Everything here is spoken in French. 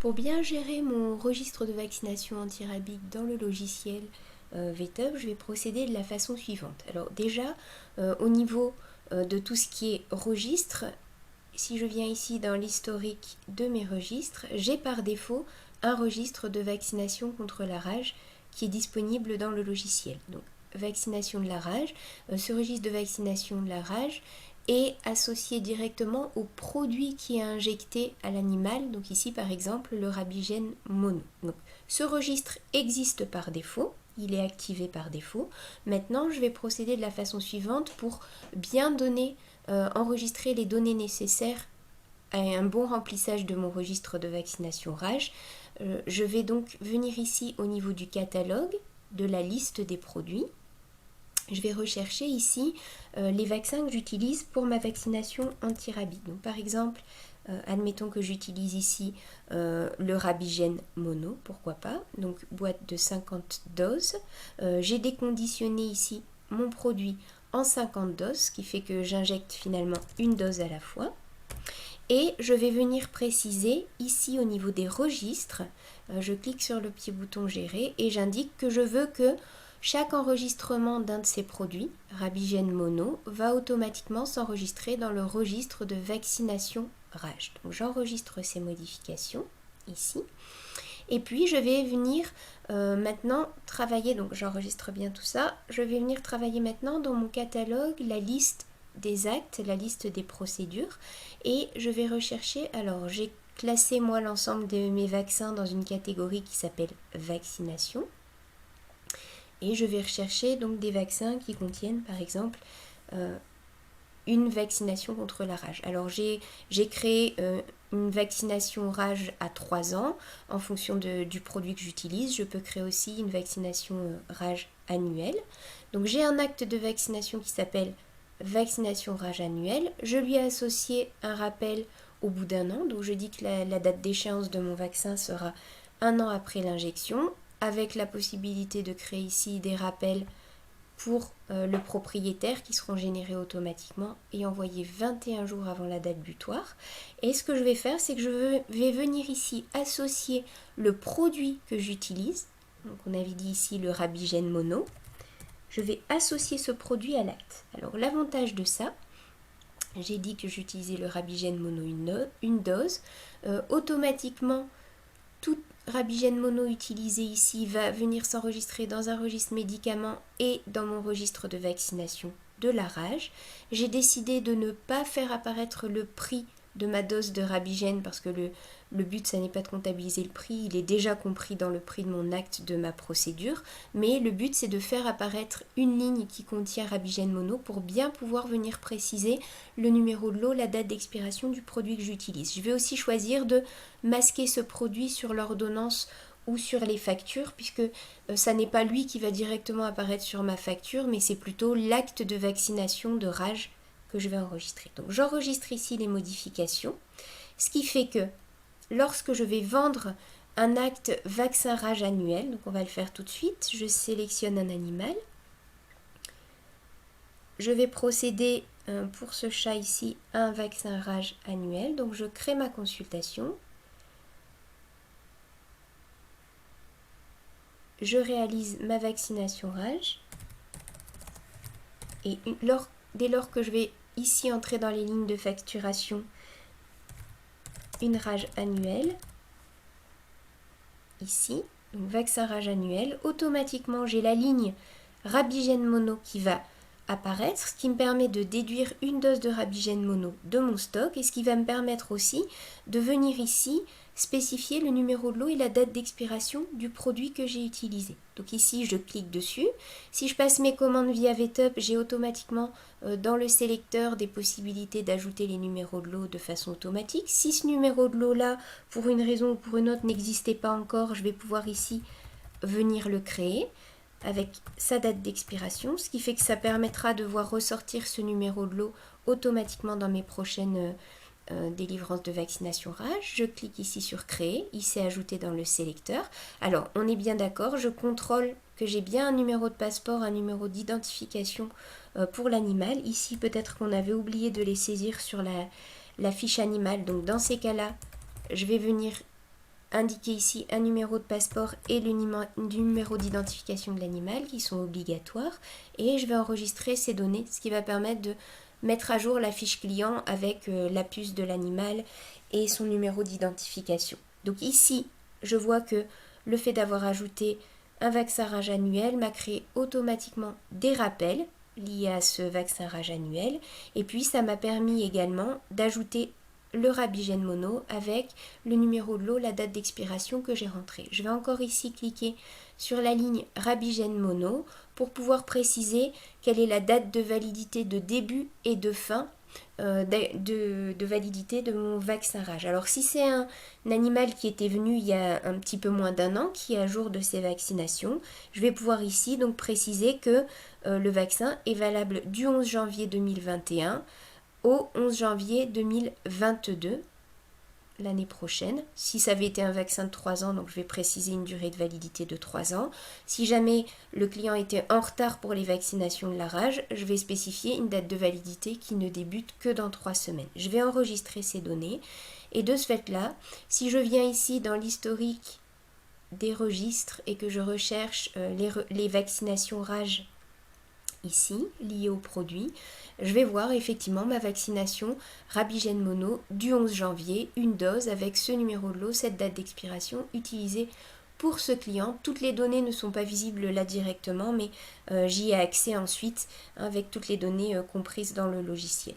Pour bien gérer mon registre de vaccination antirabique dans le logiciel VTUB, je vais procéder de la façon suivante. Alors déjà, au niveau de tout ce qui est registre, si je viens ici dans l'historique de mes registres, j'ai par défaut un registre de vaccination contre la rage qui est disponible dans le logiciel. Donc, vaccination de la rage, ce registre de vaccination de la rage est associé directement au produit qui est injecté à l'animal, donc ici par exemple le rabigène mono. Donc, ce registre existe par défaut, il est activé par défaut. Maintenant, je vais procéder de la façon suivante pour bien enregistrer les données nécessaires à un bon remplissage de mon registre de vaccination rage. Je vais donc venir ici au niveau du catalogue, de la liste des produits. Je vais rechercher ici les vaccins que j'utilise pour ma vaccination anti-rabies. Donc par exemple, admettons que j'utilise ici le rabigène mono, pourquoi pas, donc boîte de 50 doses. J'ai déconditionné ici mon produit en 50 doses, ce qui fait que j'injecte finalement une dose à la fois. Et je vais venir préciser ici au niveau des registres, je clique sur le petit bouton gérer et j'indique que je veux que chaque enregistrement d'un de ces produits, rabigène mono, va automatiquement s'enregistrer dans le registre de vaccination rage. Donc j'enregistre ces modifications ici. Et puis je vais venir maintenant travailler, donc j'enregistre bien tout ça, je vais venir travailler maintenant dans mon catalogue la liste des actes, la liste des procédures, et je vais rechercher, alors j'ai classé moi l'ensemble de mes vaccins dans une catégorie qui s'appelle vaccination, et je vais rechercher donc des vaccins qui contiennent par exemple une vaccination contre la rage. Alors j'ai créé une vaccination rage à 3 ans en fonction du produit que j'utilise. Je peux créer aussi une vaccination rage annuelle. Donc j'ai un acte de vaccination qui s'appelle vaccination rage annuelle. Je lui ai associé un rappel au bout d'un an. Donc je dis que la date d'échéance de mon vaccin sera 1 an après l'injection, avec la possibilité de créer ici des rappels pour le propriétaire qui seront générés automatiquement et envoyés 21 jours avant la date butoir. Et ce que je vais faire, c'est que je vais venir ici associer le produit que j'utilise. Donc on avait dit ici le rabigène mono. Je vais associer ce produit à l'acte. Alors l'avantage de ça, j'ai dit que j'utilisais le rabigène mono une dose. Automatiquement, tout rabigène mono utilisé ici va venir s'enregistrer dans un registre médicament et dans mon registre de vaccination de la rage. J'ai décidé de ne pas faire apparaître le prix de ma dose de rabigène parce que le but, ça n'est pas de comptabiliser le prix, il est déjà compris dans le prix de mon acte de ma procédure, mais le but, c'est de faire apparaître une ligne qui contient rabigène mono pour bien pouvoir venir préciser le numéro de lot, la date d'expiration du produit que j'utilise. Je vais aussi choisir de masquer ce produit sur l'ordonnance ou sur les factures, puisque ça n'est pas lui qui va directement apparaître sur ma facture, mais c'est plutôt l'acte de vaccination de rage que je vais enregistrer. Donc j'enregistre ici les modifications, ce qui fait que lorsque je vais vendre un acte vaccin rage annuel, donc on va le faire tout de suite, je sélectionne un animal, je vais procéder pour ce chat ici à un vaccin rage annuel, donc je crée ma consultation, je réalise ma vaccination rage et dès lors que je vais ici entrer dans les lignes de facturation une rage annuelle, ici, donc vaccin rage annuel, automatiquement j'ai la ligne rabigène mono qui va apparaître, ce qui me permet de déduire une dose de rabigène mono de mon stock et ce qui va me permettre aussi de venir ici spécifier le numéro de lot et la date d'expiration du produit que j'ai utilisé. Donc ici, je clique dessus. Si je passe mes commandes via VTUB, j'ai automatiquement dans le sélecteur des possibilités d'ajouter les numéros de lot de façon automatique. Si ce numéro de lot-là, pour une raison ou pour une autre, n'existait pas encore, je vais pouvoir ici venir le créer avec sa date d'expiration, ce qui fait que ça permettra de voir ressortir ce numéro de lot automatiquement dans mes prochaines délivrance de vaccination rage. Je clique ici sur créer, il s'est ajouté dans le sélecteur. Alors on est bien d'accord, je contrôle que j'ai bien un numéro de passeport, un numéro d'identification pour l'animal. Ici peut-être qu'on avait oublié de les saisir sur la fiche animale, donc dans ces cas-là, je vais venir indiquer ici un numéro de passeport et le numéro d'identification de l'animal qui sont obligatoires. Et je vais enregistrer ces données, ce qui va permettre de mettre à jour la fiche client avec la puce de l'animal et son numéro d'identification. Donc ici, je vois que le fait d'avoir ajouté un vaccin rage annuel m'a créé automatiquement des rappels liés à ce vaccin rage annuel. Et puis ça m'a permis également d'ajouter le Rabigène mono avec le numéro de lot, la date d'expiration que j'ai rentré. Je vais encore ici cliquer sur la ligne Rabigène mono pour pouvoir préciser quelle est la date de validité de début et de fin de validité de mon vaccin rage. Alors si c'est un animal qui était venu il y a un petit peu moins d'un an, qui est à jour de ses vaccinations, je vais pouvoir ici donc préciser que le vaccin est valable du 11 janvier 2021 au 11 janvier 2022, l'année prochaine. Si ça avait été un vaccin de 3 ans, donc je vais préciser une durée de validité de 3 ans. Si jamais le client était en retard pour les vaccinations de la rage, je vais spécifier une date de validité qui ne débute que dans 3 semaines. Je vais enregistrer ces données et de ce fait-là, si je viens ici dans l'historique des registres et que je recherche les vaccinations rage ici, liées au produit, je vais voir effectivement ma vaccination Rabigène mono du 11 janvier, une dose avec ce numéro de lot, cette date d'expiration utilisée pour ce client. Toutes les données ne sont pas visibles là directement, mais j'y ai accès ensuite avec toutes les données comprises dans le logiciel.